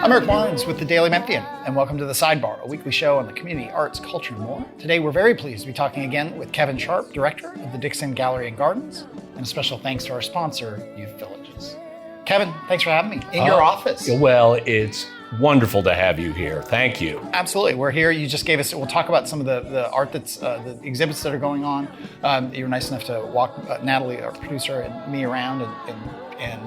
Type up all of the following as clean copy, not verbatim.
I'm Eric Barnes with the Daily Memphian, and welcome to The Sidebar, a weekly show on the community, arts, culture, and more. Today, we're very pleased to be talking again with Kevin Sharp, director of the Dixon Gallery and Gardens, and a special thanks to our sponsor, Youth Villages. Kevin, thanks for having me in your office. Well, it's wonderful to have you here. Thank you. Absolutely. We're here. You just gave us, we'll talk about some of the art that's, the exhibits that are going on. You were nice enough to walk Natalie, our producer, and me around and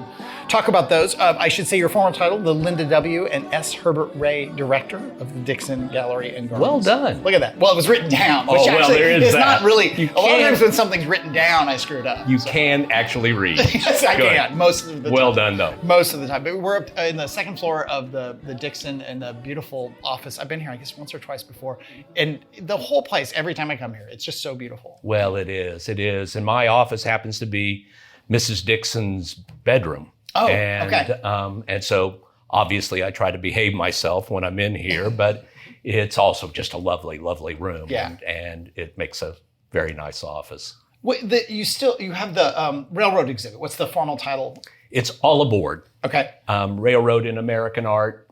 talk about those. I should say your former title, the Linda W. and S. Herbert Ray Director of the Dixon Gallery and Gardens. Well done. Look at that. Well, it was written down. Which there is it's that. Not really. A lot of times when something's written down, I screw it up. You can actually read. Yes, I can. Most of the time. Well done, though. Most of the time. But we're up in the second floor of the Dixon in the beautiful office. I've been here, I guess, once or twice before. And the whole place, every time I come here, it's just so beautiful. Well, it is. It is. And my office happens to be Mrs. Dixon's bedroom. Oh, okay. And so obviously I try to behave myself when I'm in here, but it's also just a lovely, lovely room. Yeah. And it makes a very nice office. Wait, you have the railroad exhibit. What's the formal title? It's All Aboard. Okay. Railroad in American Art,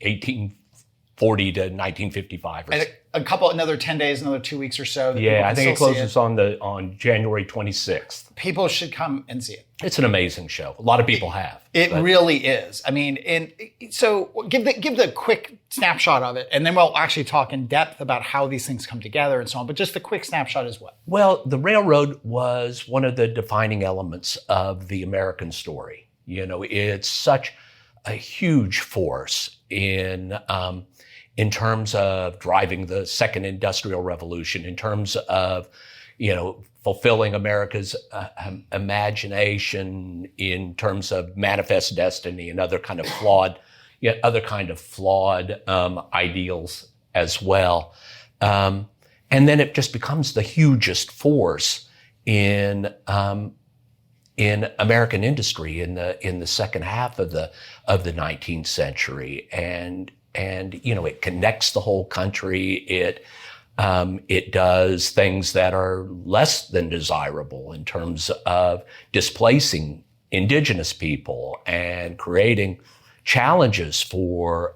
1840 to 1955. And another 10 days, another 2 weeks or so. Yeah, I think it closes on January 26th. People should come and see it. It's an amazing show. A lot of people have. It really is. I mean, and so give the quick snapshot of it, and then we'll actually talk in depth about how these things come together and so on. But just the quick snapshot is what? Well, the railroad was one of the defining elements of the American story. You know, it's such a huge force in terms of driving the second industrial revolution, in terms of, fulfilling America's imagination, in terms of manifest destiny and other kind of flawed ideals as well. And then it just becomes the hugest force in American industry in the second half of the 19th century. And it connects the whole country. It does things that are less than desirable in terms of displacing indigenous people and creating challenges for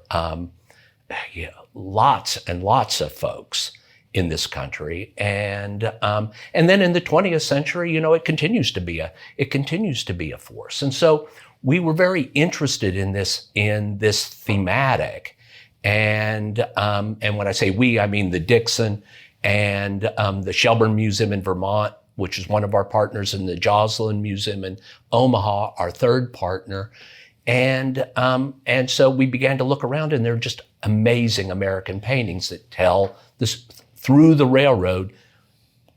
lots and lots of folks in this country. And then in the 20th century, it continues to be a force. And so we were very interested in this thematic. And when I say we, I mean the Dixon and the Shelburne Museum in Vermont, which is one of our partners, and the Joslin Museum in Omaha, our third partner. And so we began to look around, and they're just amazing American paintings that tell this through the railroad,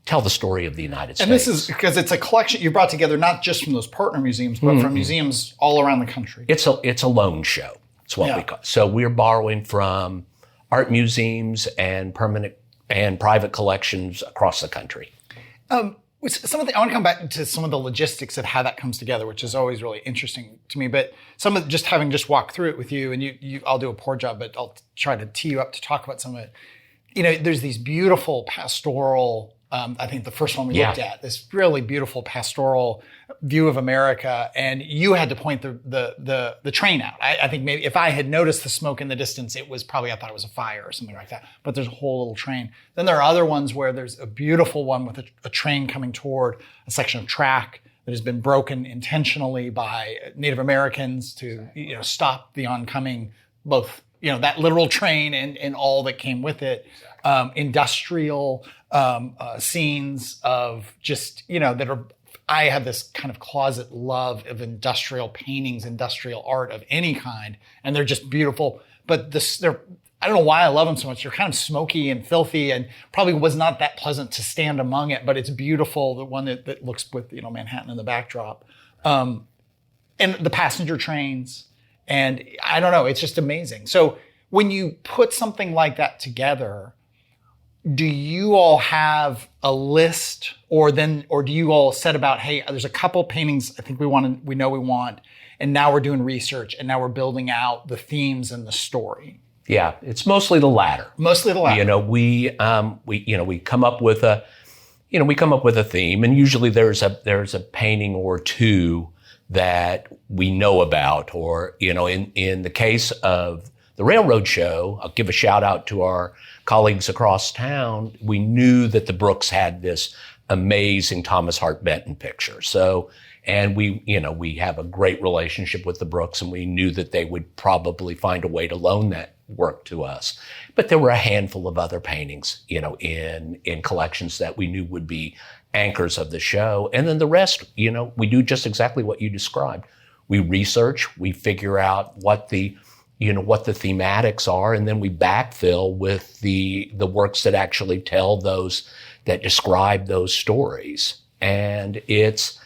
tell the story of the United States. And this is because it's a collection you brought together, not just from those partner museums, but from museums all around the country. It's a loan show. That's what we call it. So we're borrowing from art museums and permanent and private collections across the country. I want to come back to some of the logistics of how that comes together, which is always really interesting to me. But some of having walked through it with you, and I'll do a poor job, but I'll try to tee you up to talk about some of it. There's these beautiful pastoral. I think the first one we looked at, this really beautiful pastoral view of America, and you had to point the train out. I think maybe if I had noticed the smoke in the distance, I thought it was a fire or something like that. But there's a whole little train. Then there are other ones where there's a beautiful one with a train coming toward a section of track that has been broken intentionally by Native Americans to stop the oncoming, both that literal train and all that came with it. Industrial scenes of just, that are, I have this kind of closet love of industrial paintings, industrial art of any kind, and they're just beautiful. But I don't know why I love them so much. They're kind of smoky and filthy, and probably was not that pleasant to stand among it, but it's beautiful. The one that looks with, Manhattan in the backdrop. And the passenger trains, and I don't know, it's just amazing. So when you put something like that together, do you all have a list, or do you all set about, hey, there's a couple paintings I think we know we want, and now we're doing research, and now we're building out the themes and the story? Yeah, it's mostly the latter. Mostly the latter. We come up with a theme, and usually there's a painting or two that we know about, or in the case of the railroad show, I'll give a shout out to our colleagues across town. We knew that the Brooks had this amazing Thomas Hart Benton picture. So, and we have a great relationship with the Brooks, and we knew that they would probably find a way to loan that work to us. But there were a handful of other paintings, in collections that we knew would be anchors of the show. And then the rest, we do just exactly what you described. We research, we figure out what the thematics are, and then we backfill with the works that actually tell those, that describe those stories. And it's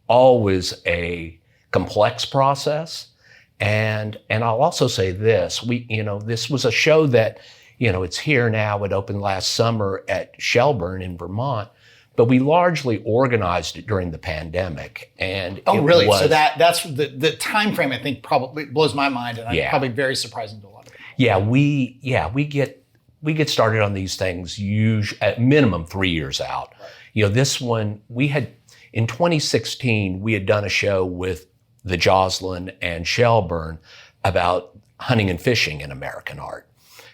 always a complex process. And I'll also say this, this was a show that, it's here now. It opened last summer at Shelburne in Vermont, but we largely organized it during the pandemic. And really? So that's the time frame, I think, probably blows my mind, and I'm probably very surprising to a lot of people. We get started on these things usually at minimum 3 years out. Right. This one in 2016 we had done a show with the Joslin and Shelburne about hunting and fishing in American art.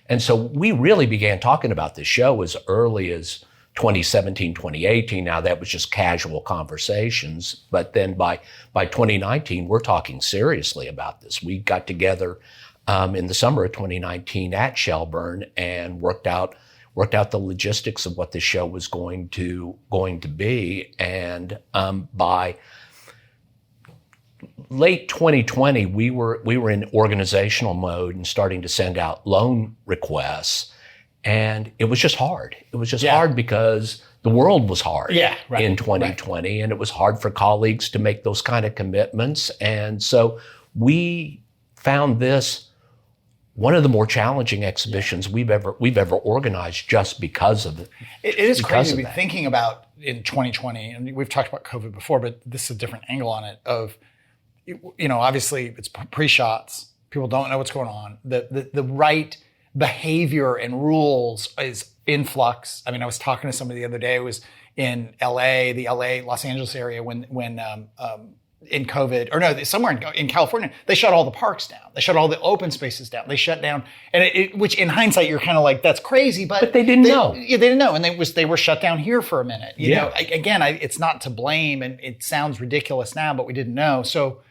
And so we really began talking about this show as early as 2017, 2018. Now that was just casual conversations. But then by 2019, we're talking seriously about this. We got together in the summer of 2019 at Shelburne and worked out the logistics of what the show was going to be. And by late 2020, we were in organizational mode and starting to send out loan requests. And it was just hard. It was just hard because the world was hard in 2020. And it was hard for colleagues to make those kind of commitments. And so we found this one of the more challenging exhibitions we've ever organized just because of it. It is crazy to be thinking about in 2020, and we've talked about COVID before, but this is a different angle on it of, obviously it's pre-shots. People don't know what's going on. The right behavior and rules is in flux. I mean, I was talking to somebody the other day who was in LA, the LA, Los Angeles area when in COVID, or no, somewhere in California, they shut all the parks down. They shut all the open spaces down. They shut down, and which in hindsight, you're kind of like, that's crazy, but they didn't know. Yeah, they didn't know, and they were shut down here for a minute. It's not to blame, and it sounds ridiculous now, but we didn't know. So,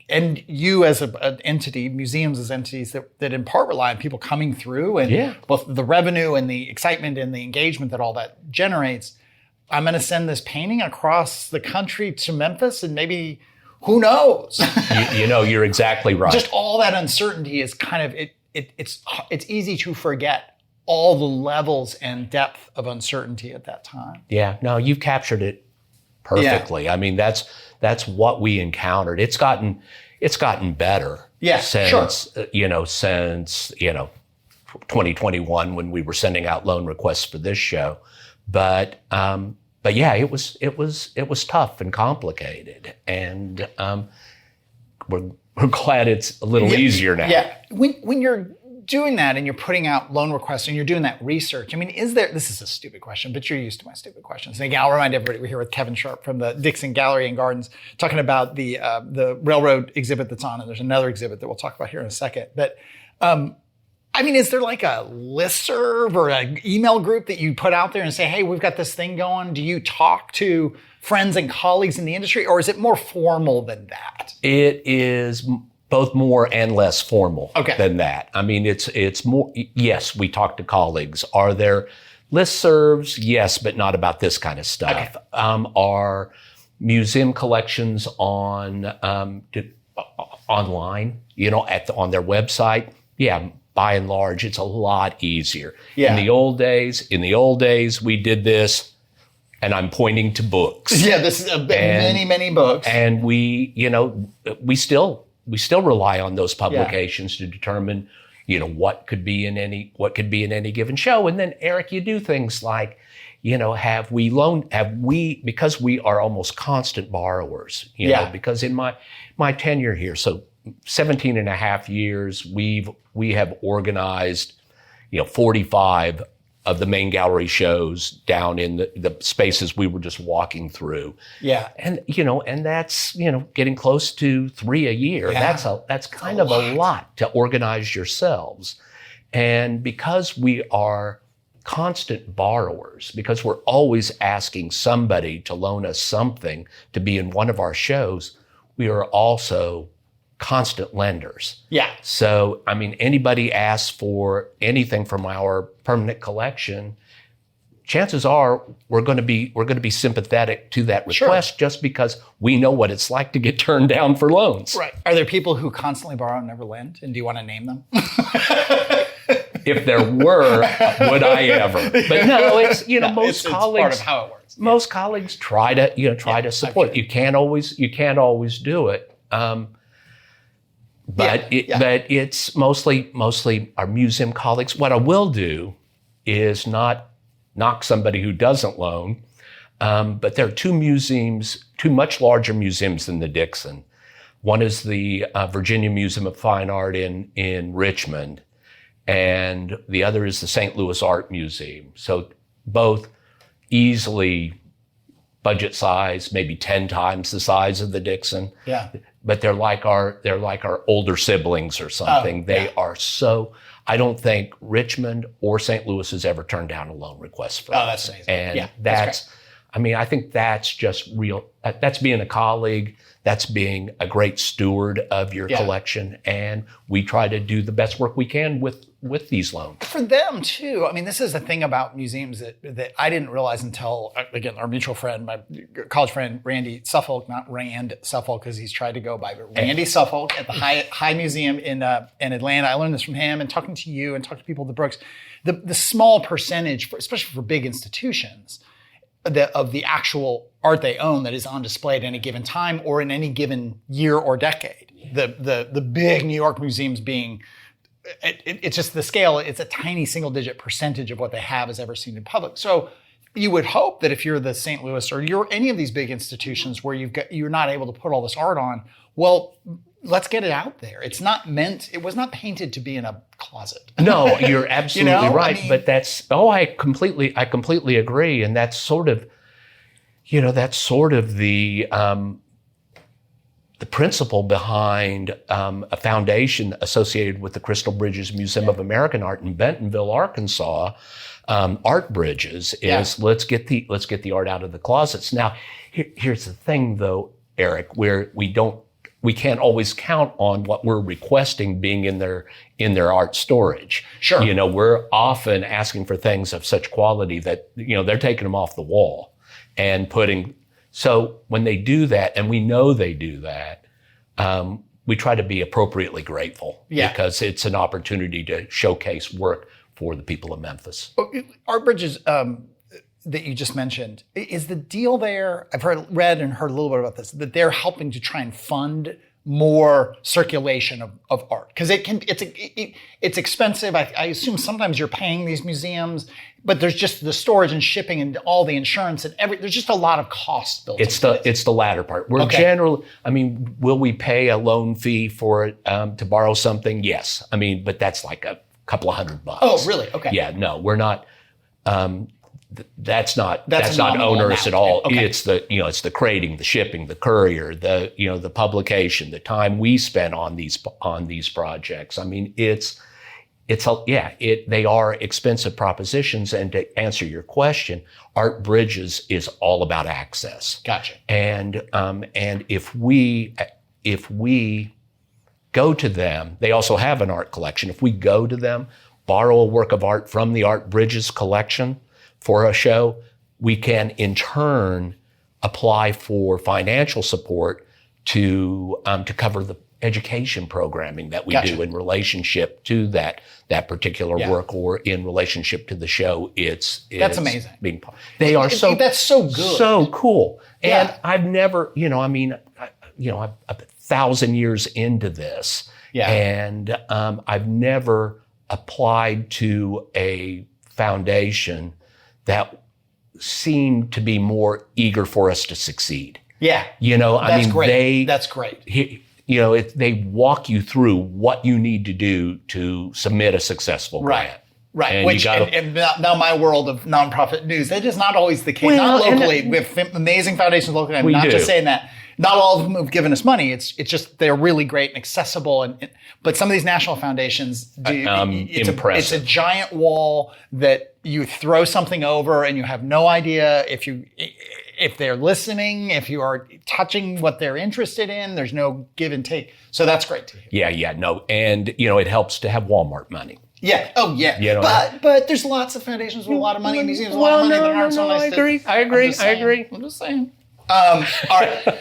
and you as an entity, museums as entities that in part rely on people coming through, and both the revenue and the excitement and the engagement that all that generates. I'm going to send this painting across the country to Memphis, and maybe. Who knows? You're exactly right. Just all that uncertainty is kind of it's easy to forget all the levels and depth of uncertainty at that time. Yeah, no, you've captured it perfectly. Yeah. I mean, that's what we encountered. It's gotten better. Yeah, since 2021 when we were sending out loan requests for this show, but yeah, it was tough and complicated, and we're glad it's a little easier now. Yeah, when you're doing that and you're putting out loan requests and you're doing that research, I mean, this is a stupid question, but you're used to my stupid questions. And again, I'll remind everybody we're here with Kevin Sharp from the Dixon Gallery and Gardens, talking about the railroad exhibit that's on, and there's another exhibit that we'll talk about here in a second. But I mean, is there like a listserv or an email group that you put out there and say, hey, we've got this thing going? Do you talk to friends and colleagues in the industry, or is it more formal than that? It is both more and less formal than that. I mean, it's more, yes, we talk to colleagues. Are there listservs? Yes, but not about this kind of stuff. Okay. Are museum collections on online, on their website? Yeah. By and large, it's a lot easier. Yeah. In the old days, we did this, and I'm pointing to books. Yeah, this is many books. And we still rely on those publications to determine, what could be in any given show. And then, Eric, you do things like, because we are almost constant borrowers, because in my tenure here, so 17 and a half years, we have organized, 45 of the main gallery shows down in the spaces we were just walking through. Yeah. And, and that's, getting close to 3 a year. Yeah. That's kind of a lot to organize yourselves. And because we are constant borrowers, because we're always asking somebody to loan us something to be in one of our shows, we are also constant lenders. Yeah. So, anybody asks for anything from our permanent collection, chances are we're going to be sympathetic to that request, just because we know what it's like to get turned down for loans. Right. Are there people who constantly borrow and never lend? And do you want to name them? If there were, would I ever? But no, it's most colleagues. It's part of how it works. Most colleagues try to support. You can't always do it. But it's mostly our museum colleagues. What I will do is not knock somebody who doesn't loan, but there are two much larger museums than the Dixon. One is the Virginia Museum of Fine Art in Richmond, and the other is the St. Louis Art Museum. So both easily budget size, maybe 10 times the size of the Dixon. Yeah. But they're like our older siblings or something. They are so. I don't think Richmond or St. Louis has ever turned down a loan request for us. Oh, that's amazing. And that's I think that's just real. That's being a colleague. That's being a great steward of your collection. And we try to do the best work we can with these loans. For them too. This is the thing about museums that I didn't realize until, again, our mutual friend, my college friend, Randy Suffolk, not Rand Suffolk, because he's tried to go by, but Randy Suffolk at the High Museum in Atlanta. I learned this from him, and talking to you and talking to people at the Brooks. The small percentage, especially for big institutions, of the actual art they own that is on display at any given time or in any given year or decade. The big New York museums being, it's just the scale, it's a tiny single-digit percentage of what they have is ever seen in public. So you would hope that if you're the St. Louis or you're any of these big institutions where you're not able to put all this art on, well, let's get it out there. It was not painted to be in a closet. No, you're absolutely right. But I completely agree. And that's sort of, the principle behind a foundation associated with the Crystal Bridges Museum of American Art in Bentonville, Arkansas. Art Bridges is let's get the art out of the closets. Now, here's the thing, though, Eric, where we can't always count on what we're requesting being in their art storage. Sure. We're often asking for things of such quality that, they're taking them off the wall and putting. So when they do that, and we know they do that, we try to be appropriately grateful because it's an opportunity to showcase work for the people of Memphis. Art Bridges, that you just mentioned, is the deal there, I've read and heard a little bit about this, that they're helping to try and fund more circulation of art? Because it's expensive. I assume sometimes you're paying these museums, but there's just the storage and shipping and all the insurance and there's just a lot of cost built into it. It's the latter part. We're generally, will we pay a loan fee for it to borrow something? Yes. But that's like a couple of $100. Oh, really? Okay. Yeah, no, we're not. That's not onerous at all. Okay. It's the crating, the shipping, the courier, the publication, the time we spend on these projects. They are expensive propositions. And to answer your question, Art Bridges is all about access. Gotcha. And if we go to them, they also have an art collection. If we go to them, borrow a work of art from the Art Bridges collection for a show, we can in turn apply for financial support to cover the education programming that we do in relationship to that particular work or in relationship to the show. That's amazing. That's so good. So cool. And I've never, I'm 1,000 years into this, and I've never applied to a foundation that seemed to be more eager for us to succeed. Yeah. That's great. They walk you through what you need to do to submit a successful grant. Right, And which and now my world of nonprofit news, that is not always the case. Not locally. We have amazing foundations locally. I'm not just saying that. Not all of them have given us money. It's just they're really great and accessible. But some of these national foundations do. It's a giant wall that you throw something over, and you have no idea if they're listening, if you are touching what they're interested in. There's no give and take. So that's great to hear. Yeah, no, and it helps to have Walmart money. Yeah. Oh, yeah. But there's lots of foundations with a lot of money, museums with a lot of money that aren't so nice. I agree. I'm just saying. All right.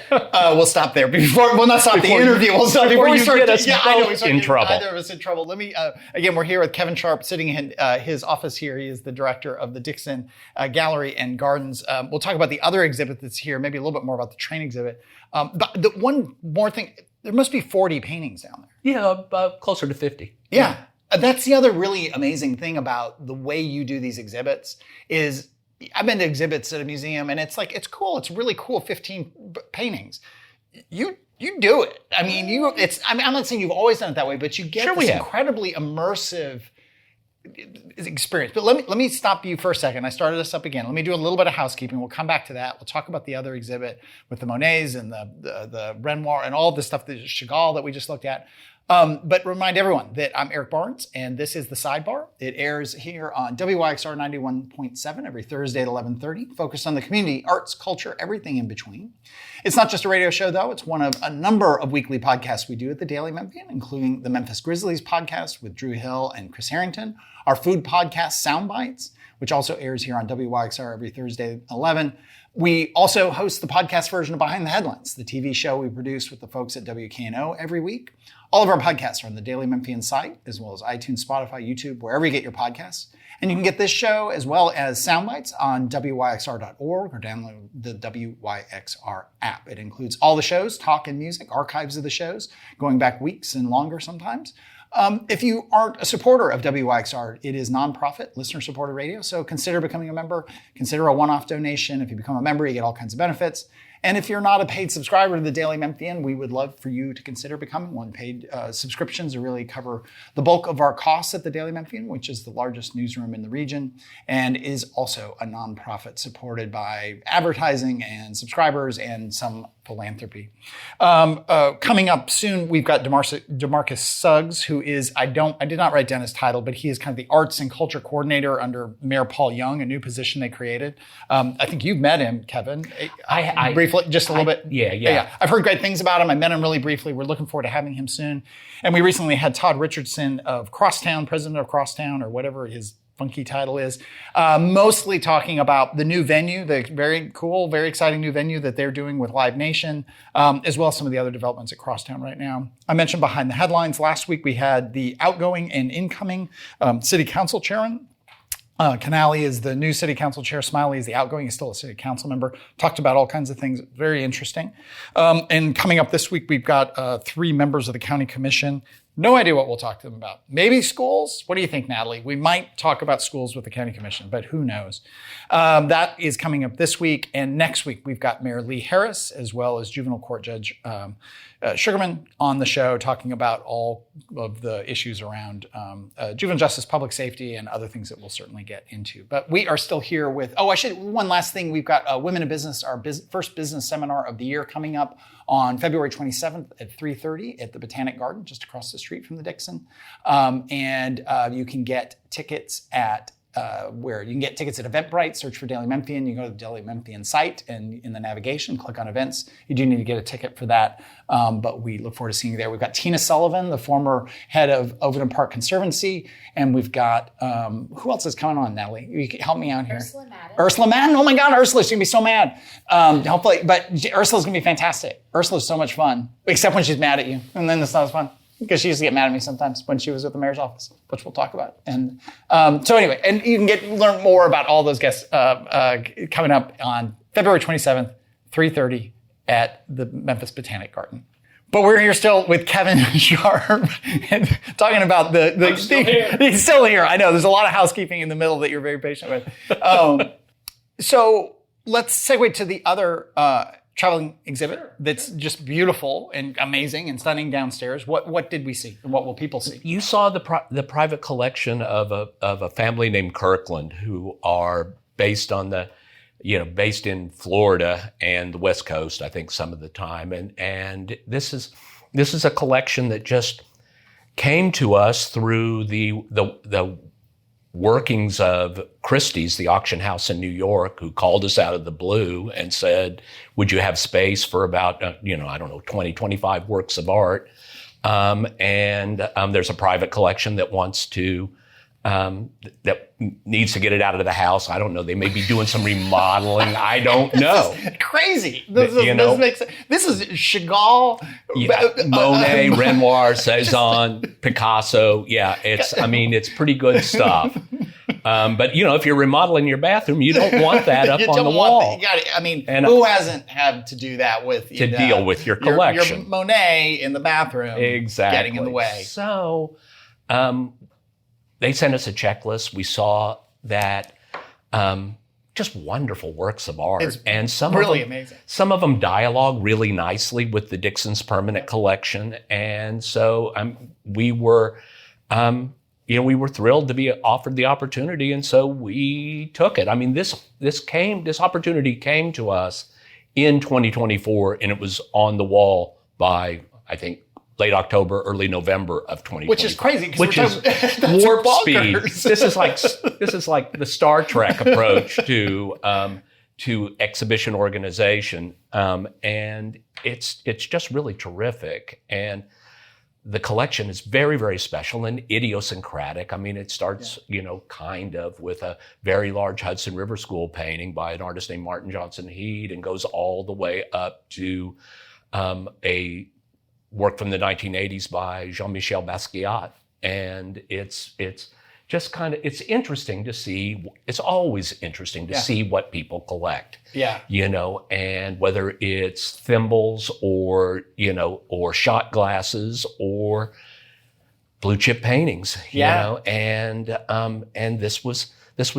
We'll stop there. We'll not stop the interview. We'll stop before we start. In trouble. Either of us in trouble. Let me. Again, we're here with Kevin Sharp, sitting in his office here. He is the director of the Dixon Gallery and Gardens. We'll talk about the other exhibit that's here. Maybe a little bit more about the train exhibit. But the one more thing. There must be 40 paintings down there. Yeah, closer to 50. Yeah. That's the other really amazing thing about the way you do these exhibits is I've been to exhibits at a museum and it's cool. It's really cool. 15 paintings. You do it. I mean, I'm not saying you've always done it that way, but you get this incredibly immersive experience. But let me stop you for a second. I started this up again. Let me do a little bit of housekeeping. We'll come back to that. We'll talk about the other exhibit with the Monets and the Renoir and all the stuff, the Chagall that we just looked at. But remind everyone that I'm Eric Barnes, and this is The Sidebar. It airs here on WYXR 91.7 every Thursday at 11:30, focused on the community, arts, culture, everything in between. It's not just a radio show, though. It's one of a number of weekly podcasts we do at the Daily Memphian, including the Memphis Grizzlies podcast with Drew Hill and Chris Harrington, our food podcast, Soundbites, which also airs here on WYXR every Thursday at 11. We also host the podcast version of Behind the Headlines, the TV show we produce with the folks at WKNO every week. All of our podcasts are on the Daily Memphian site, as well as iTunes, Spotify, YouTube, wherever you get your podcasts. And you can get this show as well as Soundbites on WYXR.org or download the WYXR app. It includes all the shows, talk and music, archives of the shows, going back weeks and longer sometimes. If you aren't a supporter of WYXR, it is nonprofit, listener-supported radio, so consider becoming a member. Consider a one-off donation. If you become a member, you get all kinds of benefits. And if you're not a paid subscriber to the Daily Memphian, we would love for you to consider becoming one. Paid subscriptions to really cover the bulk of our costs at the Daily Memphian, which is the largest newsroom in the region and is also a nonprofit supported by advertising and subscribers and some philanthropy. Coming up soon, we've got DeMarcus Suggs, who is, I did not write down his title, but he is kind of the arts and culture coordinator under Mayor Paul Young, a new position they created. I think you've met him, Kevin. I briefly, just a little bit. Yeah. I've heard great things about him. I met him really briefly. We're looking forward to having him soon. And we recently had Todd Richardson of Crosstown, president of Crosstown, or whatever his funky title is, mostly talking about the new venue, the very cool, very exciting new venue that they're doing with Live Nation, as well as some of the other developments at Crosstown right now. I mentioned Behind the Headlines. Last week we had the outgoing and incoming city council chairman. Canali is the new city council chair. Smiley is the outgoing. He's still a city council member. Talked about all kinds of things. Very interesting. And coming up this week, we've got 3 members of the county commission. No idea what we'll talk to them about. Maybe schools? What do you think, Natalie? We might talk about schools with the county commission, but who knows? That is coming up this week. And next week, we've got Mayor Lee Harris, as well as Juvenile Court Judge Sugarman on the show, talking about all of the issues around juvenile justice, public safety, and other things that we'll certainly get into. But we are still here with, one last thing. We've got Women in Business, our first business seminar of the year, coming up on February 27th at 3:30 at the Botanic Garden, just across the street from the Dixon. And you can get tickets at where you can get tickets at Eventbrite. Search for Daily Memphian. You go to the Daily Memphian site and in the navigation, click on events. You do need to get a ticket for that, but we look forward to seeing you there. We've got Tina Sullivan, the former head of Overton Park Conservancy, and we've got who else is coming on, Natalie? You can help me out here. Ursula Madden. Oh my God, Ursula's gonna be so mad. Hopefully, but Ursula's gonna be fantastic. Ursula's so much fun, except when she's mad at you, and then it's not as fun. Because she used to get mad at me sometimes when she was at the mayor's office, which we'll talk about. And so anyway, and you can learn more about all those guests coming up on February 27th, 3:30 at the Memphis Botanic Garden. But we're here still with Kevin Sharp and talking about he's still here. I know there's a lot of housekeeping in the middle that you're very patient with. So let's segue to the other traveling exhibit that's just beautiful and amazing and stunning downstairs. What did we see, and what will people see? You saw the private collection of a family named Kirkland, who are based in Florida and the West Coast, I think, some of the time, and this is a collection that just came to us through the workings of Christie's, the auction house in New York, who called us out of the blue and said, would you have space for about, 20, 25 works of art? There's a private collection that wants to, that needs to get it out of the house. I don't know. They may be doing some remodeling. I don't know. This is crazy. This makes sense. This is Chagall. Yeah, Monet, Renoir, Cezanne, Picasso. Yeah, it's pretty good stuff. But if you're remodeling your bathroom, you don't want that up on the wall. Who hasn't had to do that with deal with your collection? Your Monet in the bathroom, exactly, getting in the way. So, they sent us a checklist. We saw that just wonderful works of art, and amazing. Some of them dialogue really nicely with the Dixon's permanent collection, and so we were thrilled to be offered the opportunity, and so we took it. This opportunity came to us in 2024, and it was on the wall by, I think, late October, early November of 2020. Which is crazy. Which is warp speed. This is like the Star Trek approach to exhibition organization. And it's just really terrific. And the collection is very, very special and idiosyncratic. It starts, kind of with a very large Hudson River School painting by an artist named Martin Johnson Heade, and goes all the way up to a work from the 1980s by Jean-Michel Basquiat. And it's just it's interesting to see. It's always interesting to see what people collect. Yeah. And whether it's thimbles or shot glasses or blue chip paintings, and this was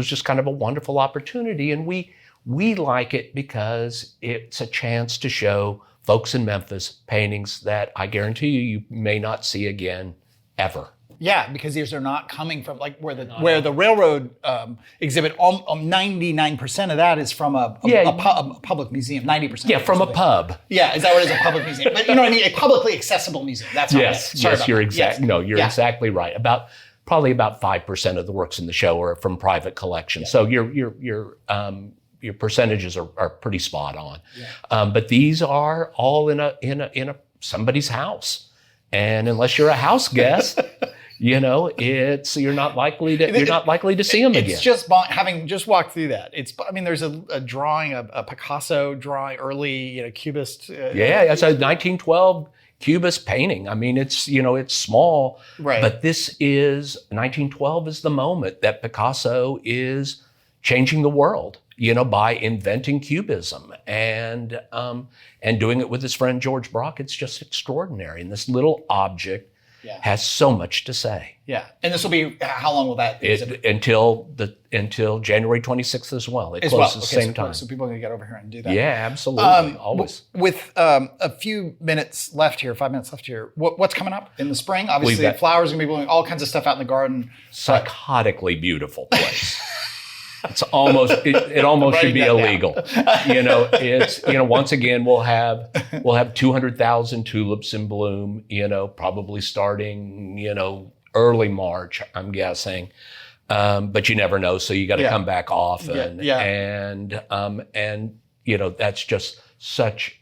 just kind of a wonderful opportunity. And we like it because it's a chance to show folks in Memphis paintings that I guarantee you may not see again ever. Yeah, because these are not coming from where the railroad exhibit. 99% of that is from a public museum. 90%. Yeah, from a pub. Yeah, is that what it is? A public museum? But you know what I mean? A publicly accessible museum. That's what you're exactly right. Probably about 5% of the works in the show are from private collections. So your percentages are pretty spot on. Yeah. But these are all in a somebody's house, and unless you're a house guest, you're not likely to see them again. It's just having just walked through that. There's a drawing, a Picasso drawing, early Cubist. It's a 1912 Cubist painting. It's small, right? But this is 1912 is the moment that Picasso is changing the world, by inventing Cubism and doing it with his friend George Braque. It's just extraordinary. And this little object has so much to say. Yeah. And this will be, how long will that be? Until January 26th as well. It closes the same time. So people are going to get over here and do that. Yeah, absolutely. Always. With a few minutes left here, 5 minutes left here, what's coming up in the spring? Obviously, flowers are going to be blowing, all kinds of stuff out in the garden. Psychotically beautiful place. It's almost it almost should be illegal. It's once again we'll have 200,000 tulips in bloom, probably starting early March, I'm guessing. But you never know, so you got to come back often. And that's just such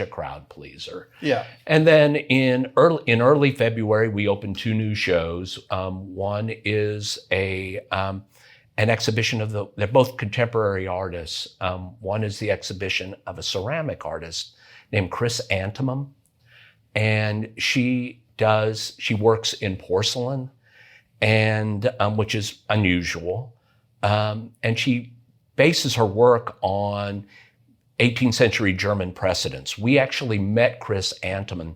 a crowd pleaser. Yeah. And then in early February we opened two new shows. One is an exhibition they're both contemporary artists. One is the exhibition of a ceramic artist named Chris Antimum. And she works in porcelain, and which is unusual. And she bases her work on 18th century German precedents. We actually met Chris Antimum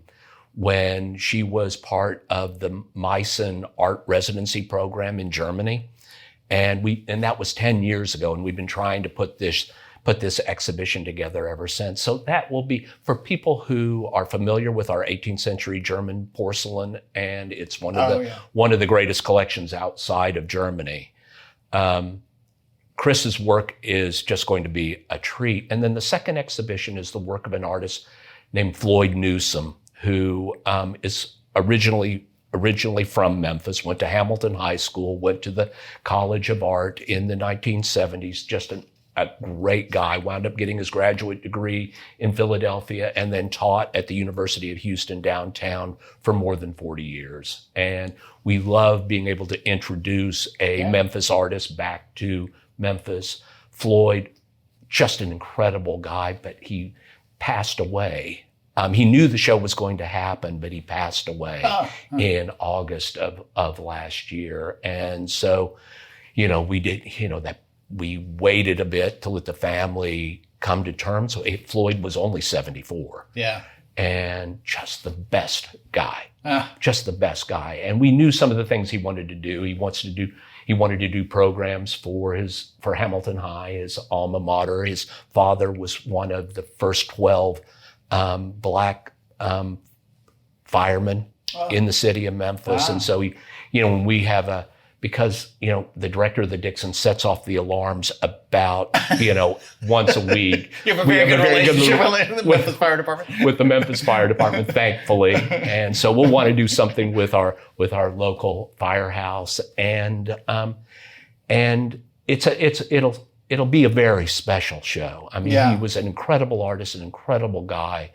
when she was part of the Meissen art residency program in Germany. And that was 10 years ago, and we've been trying to put this put this exhibition together ever since. So that will be, for people who are familiar with our 18th century German porcelain, and it's one of the greatest collections outside of Germany. Chris's work is just going to be a treat. And then the second exhibition is the work of an artist named Floyd Newsome, who is originally from Memphis, went to Hamilton High School, went to the College of Art in the 1970s, just a great guy, wound up getting his graduate degree in Philadelphia and then taught at the University of Houston downtown for more than 40 years. And we love being able to introduce a Memphis artist back to Memphis. Floyd, just an incredible guy, but he passed away. He knew the show was going to happen, but he passed away in August of last year. And so, we waited a bit to let the family come to terms. So Floyd was only 74. Yeah. And just the best guy. Just the best guy. And we knew some of the things he wanted to do. He wanted to do programs for Hamilton High, his alma mater. His father was one of the first 12 black firemen in the city of Memphis. And so when we have because the director of the Dixon sets off the alarms about, once a week. You have a very good relationship with the Memphis Fire Department? With the Memphis Fire Department, thankfully. And so we'll want to do something with our local firehouse. And it'll be a very special show. I mean, he was an incredible artist, an incredible guy.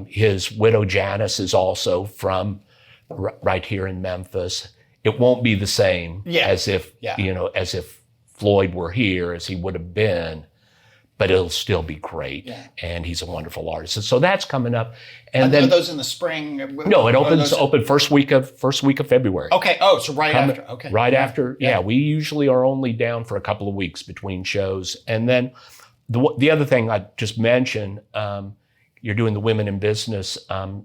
His widow Janice is also from right here in Memphis. It won't be the same as if Floyd were here, as he would have been, but it'll still be great. Yeah. And he's a wonderful artist. And so that's coming up. And then are those in the spring? No, it open first week of February. Okay. Oh, so after. Okay. Right after. Yeah. We usually are only down for a couple of weeks between shows. And then the other thing I just mentioned, you're doing the Women in Business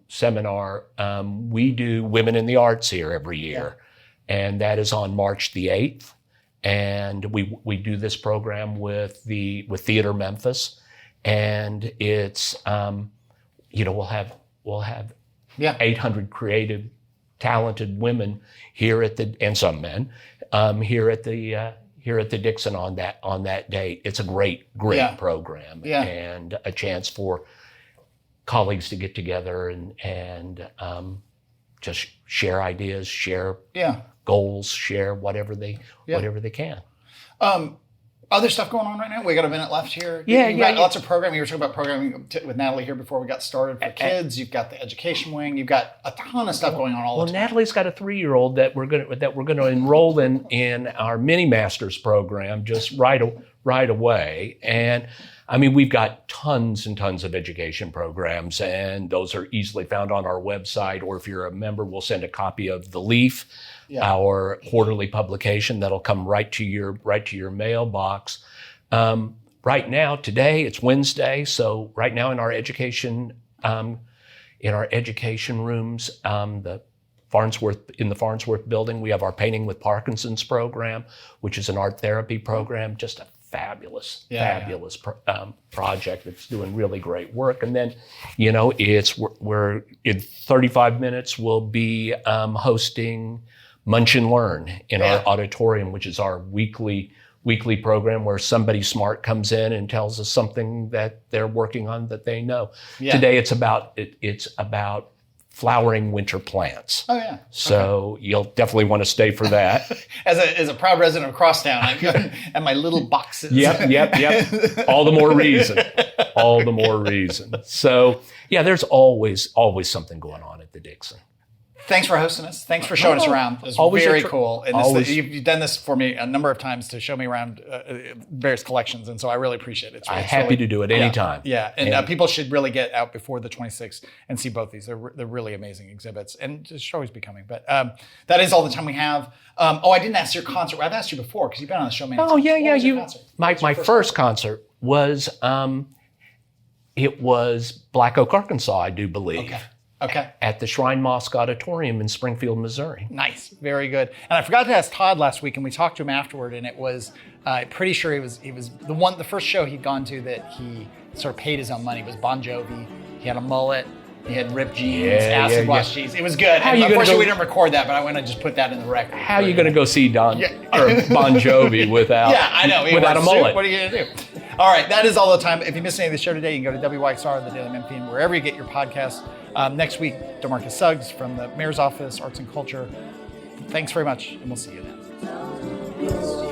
seminar. We do Women in the Arts here every year. Yeah. And that is on March the 8th. And we do this program with Theater Memphis. And it's, we'll have 800 creative, talented women here and some men, here at the Dixon on that date. It's a great program. Yeah. And a chance for colleagues to get together and just share ideas, share goals, share whatever they can. Other stuff going on right now? We got a minute left here. You've got lots of programming. You were talking about programming with Natalie here before we got started for kids. You've got the education wing. You've got a ton of stuff going on all the time. Well, Natalie's got a 3-year-old that we're going to enroll in our mini masters program just right away. And I mean, we've got tons and tons of education programs, and those are easily found on our website. Or if you're a member, we'll send a copy of The Leaf, our quarterly publication that'll come right to your mailbox. Right now, today it's Wednesday, so right now in our education rooms, the Farnsworth building, we have our Painting with Parkinson's program, which is an art therapy program, just a fabulous project that's doing really great work. And then, we're in 35 minutes, we'll be hosting Munch and Learn in our auditorium, which is our weekly program where somebody smart comes in and tells us something that they're working on that they know. Yeah. Today it's about flowering winter plants. Oh yeah. So you'll definitely want to stay for that. As a proud resident of Crosstown, I go and my little boxes. Yep. All the more reason. So yeah, there's always something going on at the Dixon. Thanks for hosting us. Thanks for showing us around. It was very cool. And you've done this for me a number of times to show me around various collections, and so I really appreciate it. I'm happy to do it anytime. Yeah, and people should really get out before the 26th and see both these. They're really amazing exhibits, and it should always be coming. But that is all the time we have. I didn't ask your concert. I've asked you before because you've been on the show many times. Oh yeah. My first concert was it was Black Oak, Arkansas, I do believe. Okay. Okay. at the Shrine Mosque Auditorium in Springfield, Missouri. Nice. Very good. And I forgot to ask Todd last week, and we talked to him afterward, and it was pretty sure he was the first show he'd gone to that he sort of paid his own money was Bon Jovi. He had a mullet. He had ripped jeans, acid wash jeans. It was good. And unfortunately, we didn't record that, but I want to just put that in the record. How are you going to go see Bon Jovi without I know. without a mullet? What are you going to do? All right, that is all the time. If you missed any of the show today, you can go to WYXR, the Daily Memphian, wherever you get your podcasts. Next week, DeMarcus Suggs from the Mayor's Office, Arts and Culture. Thanks very much, and we'll see you then.